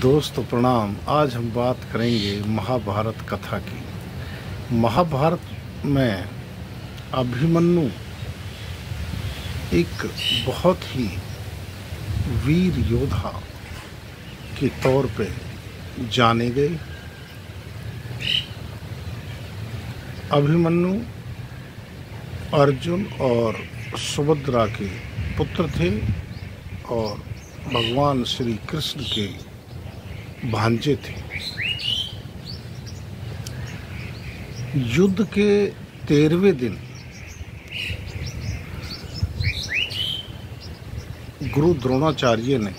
दोस्तों प्रणाम। आज हम बात करेंगे महाभारत कथा की। महाभारत में अभिमन्यु एक बहुत ही वीर योद्धा के तौर पे जाने गए। अभिमन्यु अर्जुन और सुभद्रा के पुत्र थे और भगवान श्री कृष्ण के भांजे थे। युद्ध के 13वें दिन गुरु द्रोणाचार्य ने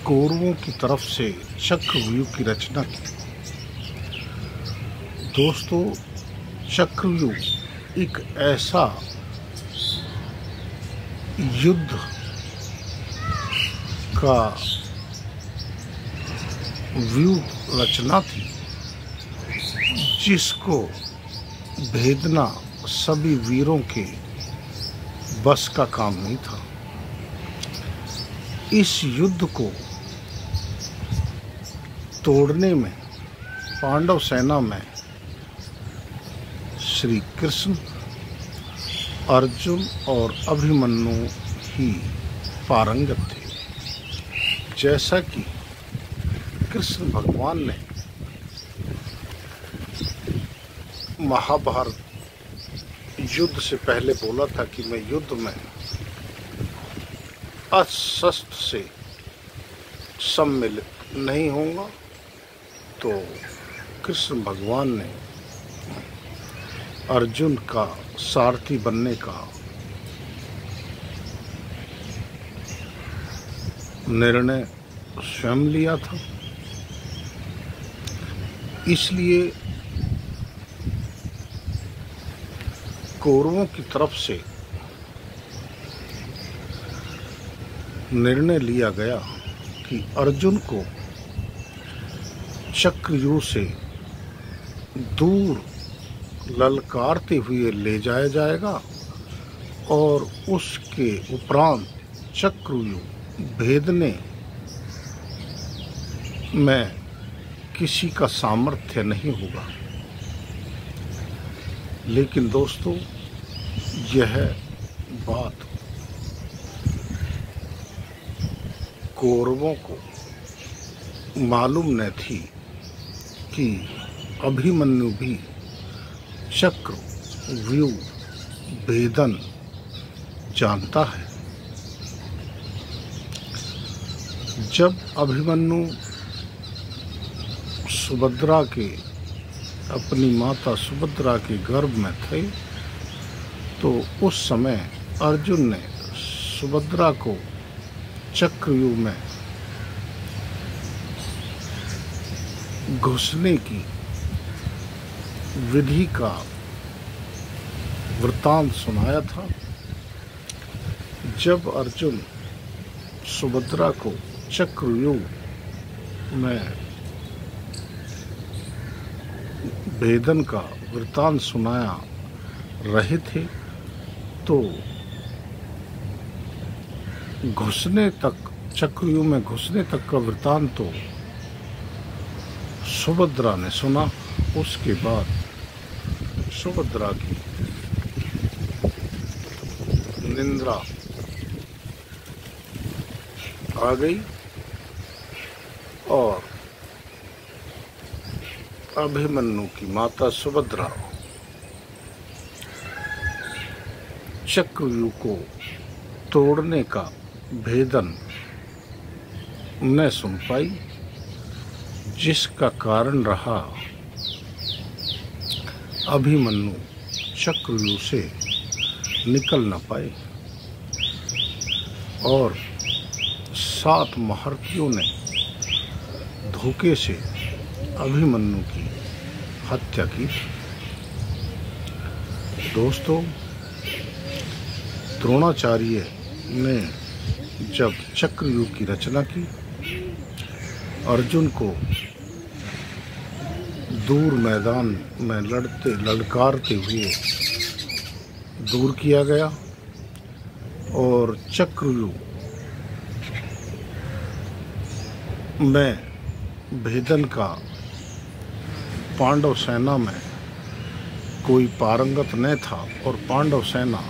कौरवों की तरफ से चक्रव्यूह की रचना की। दोस्तों, चक्रव्यूह एक ऐसा युद्ध का व्यूह रचना थी जिसको भेदना सभी वीरों के बस का काम नहीं था। इस युद्ध को तोड़ने में पांडव सेना में श्री कृष्ण, अर्जुन और अभिमन्यु ही पारंगत थे। जैसा कि कृष्ण भगवान ने महाभारत युद्ध से पहले बोला था कि मैं युद्ध में अस्त्र से सम्मिलित नहीं होऊंगा, तो कृष्ण भगवान ने अर्जुन का सारथी बनने का निर्णय स्वयं लिया था। इसलिए कौरवों की तरफ से निर्णय लिया गया कि अर्जुन को चक्रव्यूह से दूर ललकारते हुए ले जाया जाएगा और उसके उपरांत चक्रव्यूह भेदने में किसी का सामर्थ्य नहीं होगा। लेकिन दोस्तों, यह बात कौरवों को मालूम न थी कि अभिमन्यु भी चक्रव्यूह भेदन जानता है। जब अभिमन्यु सुभद्रा के अपनी माता सुभद्रा के गर्भ में थे, तो उस समय अर्जुन ने सुभद्रा को चक्रव्यूह में घुसने की विधि का वृतांत सुनाया था। जब अर्जुन सुभद्रा को चक्रव्यूह में भेदन का वृतांत सुनाया रहे थे, तो घुसने तक, चक्रव्यूह में घुसने तक का वृतांत तो सुभद्रा ने सुना। उसके बाद सुभद्रा की निंदा आ गई और अभिमन्यु की माता सुभद्रा चक्रव्यूह को तोड़ने का भेदन न सुन पाई, जिसका कारण रहा अभिमन्यु चक्रव्यूह से निकल न पाए और 7 महारथियों ने धोखे से अभिमन्यु की हत्या की। दोस्तों, द्रोणाचार्य ने जब चक्रव्यूह की रचना की, अर्जुन को दूर मैदान में ललकारते हुए दूर किया गया और चक्रव्यूह मैं भेदन का पांडव सेना में कोई पारंगत न था और पांडव सेना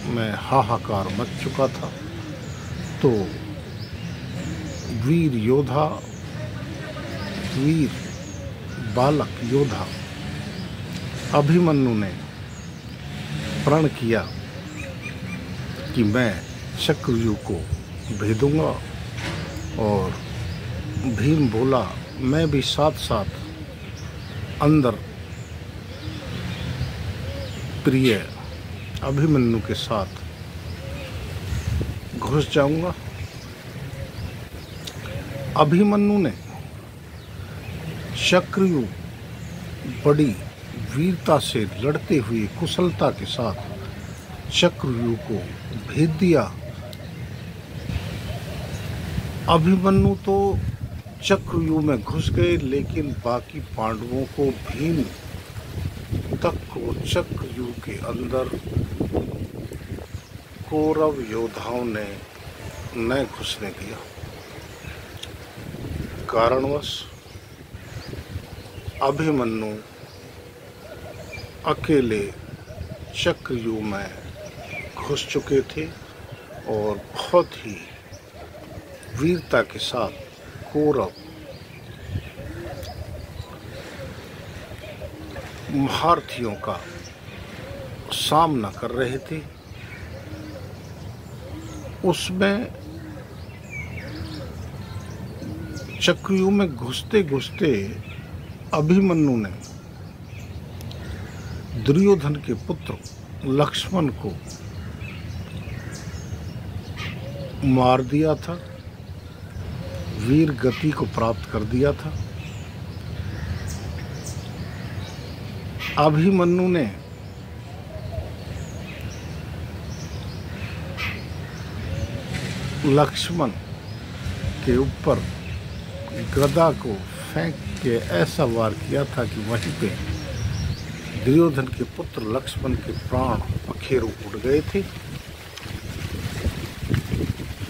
में हाहाकार मच चुका था। तो वीर योद्धा, वीर बालक योद्धा अभिमन्यु ने प्रण किया कि मैं चक्रव्यूह को भेदूंगा, और भीम बोला मैं भी साथ साथ अंदर प्रिय अभिमन्यु के साथ घुस जाऊंगा। अभिमन्यु ने चक्रव्यूह बड़ी वीरता से लड़ते हुए कुशलता के साथ चक्रव्यूह को भेद दिया। अभिमन्यु तो चक्रव्यूह में घुस गए, लेकिन बाकी पांडवों को भीम तक को चक्रव्यूह के अंदर कौरव योद्धाओं ने न घुसने दिया। कारणवश अभिमन्यु अकेले चक्रव्यूह में घुस चुके थे और बहुत ही वीरता के साथ कौरव महारथियों का सामना कर रहे थे। उसमें चक्रव्यूह में घुसते घुसते अभिमन्यु ने दुर्योधन के पुत्र लक्ष्मण को मार दिया था, वीर गति को प्राप्त कर दिया था। अभिमन्यु ने लक्ष्मण के ऊपर गदा को फेंक के ऐसा वार किया था कि वहीं पे दुर्योधन के पुत्र लक्ष्मण के प्राण पखेरु उड़ गए थे।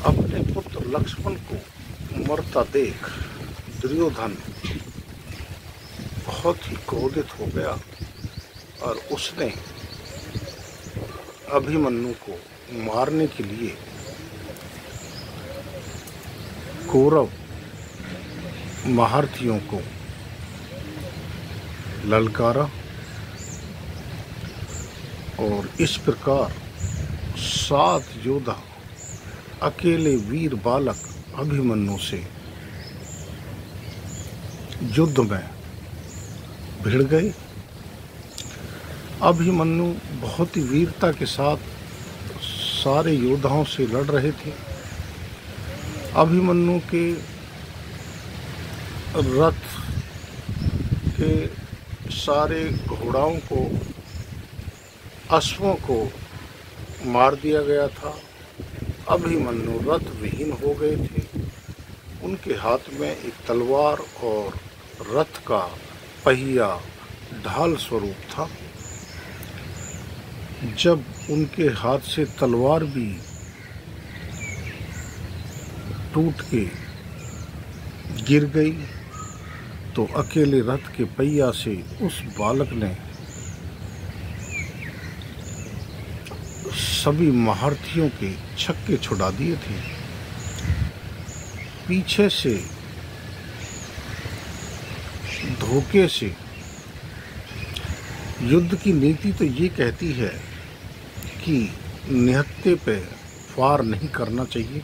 अपने पुत्र लक्ष्मण को मरता देख दुर्योधन बहुत ही क्रोधित हो गया और उसने अभिमन्यु को मारने के लिए कौरव महारथियों को ललकारा, और इस प्रकार 7 योद्धा अकेले वीर बालक अभिमन्यु से युद्ध में भिड़ गए। अभिमन्यु बहुत ही वीरता के साथ सारे योद्धाओं से लड़ रहे थे। अभिमन्यु के रथ के सारे घोड़ाओं को, अश्वों को मार दिया गया था। अभिमन्यु रथ विहीन हो गए थे। उनके हाथ में एक तलवार और रथ का पहिया ढाल स्वरूप था। जब उनके हाथ से तलवार भी टूट के गिर गई तो अकेले रथ के पहिया से उस बालक ने सभी महारथियों के छक्के छुड़ा दिए थे। पीछे से धोखे से, युद्ध की नीति तो ये कहती है कि निहत्थे पे वार नहीं करना चाहिए।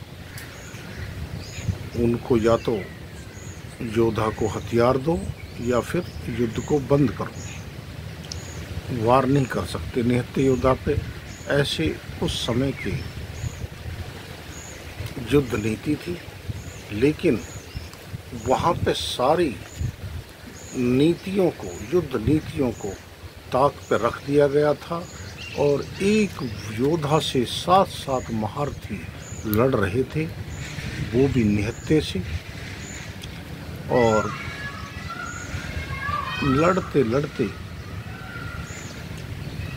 उनको या तो योद्धा को हथियार दो या फिर युद्ध को बंद करो, वार नहीं कर सकते निहत्थे योद्धा पे। ऐसे उस समय की युद्ध नीति थी, लेकिन वहाँ पे सारी नीतियों को, युद्ध नीतियों को ताक पे रख दिया गया था और एक योद्धा से 7 महारथी लड़ रहे थे, वो भी निहत्थे से। और लड़ते लड़ते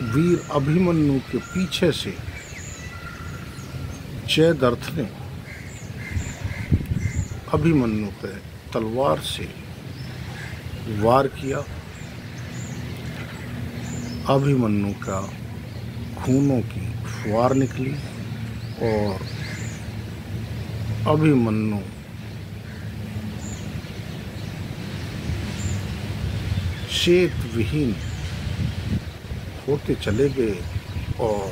वीर अभिमन्यु के पीछे से जयद्रथ ने अभिमन्यु पे तलवार से वार किया। अभिमन्यु का खूनों की फुहार निकली और अभिमन्यु चेत विहीन होते चले गए और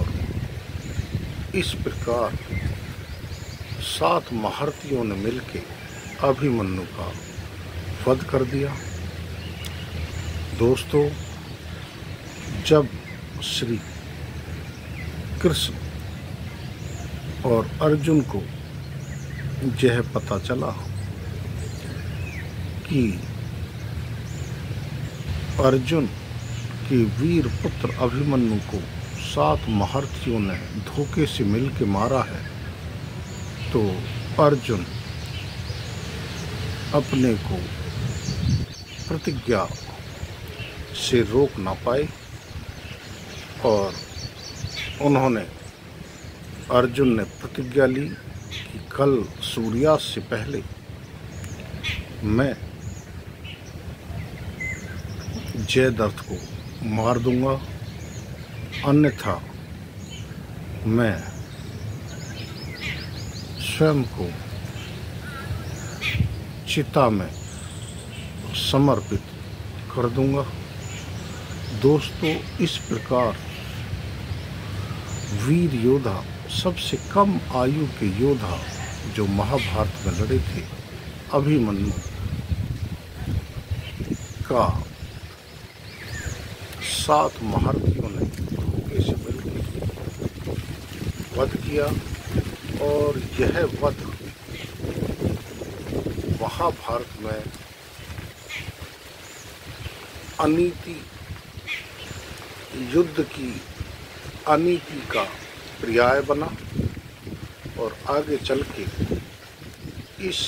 इस प्रकार 7 महारथियों ने मिलकर अभिमन्यु का वध कर दिया। दोस्तों, जब श्री कृष्ण और अर्जुन को यह पता चला कि अर्जुन के वीर पुत्र अभिमन्यु को 7 महारथियों ने धोखे से मिलकर मारा है, तो अर्जुन अपने को प्रतिज्ञा से रोक ना पाए और अर्जुन ने प्रतिज्ञा ली कि कल सूर्यास्त से पहले मैं जयद्रथ को मार दूंगा, अन्यथा मैं स्वयं को चिता में समर्पित कर दूंगा। दोस्तों, इस प्रकार वीर योद्धा, सबसे कम आयु के योद्धा जो महाभारत में लड़े थे, अभिमन्यु का 7 महारथियों ने धोखे से मिलकर वध किया और यह वध महाभारत में अनीति युद्ध की अनीति का पर्याय बना और आगे चल के इस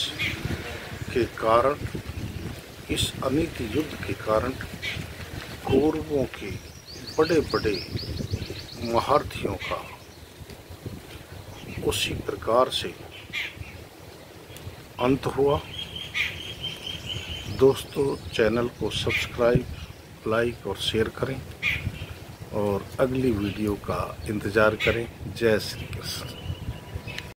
अनीति युद्ध के कारण कौरवों के बड़े बड़े महारथियों का उसी प्रकार से अंत हुआ। दोस्तों, चैनल को सब्सक्राइब, लाइक और शेयर करें और अगली वीडियो का इंतज़ार करें। जय श्री कृष्ण।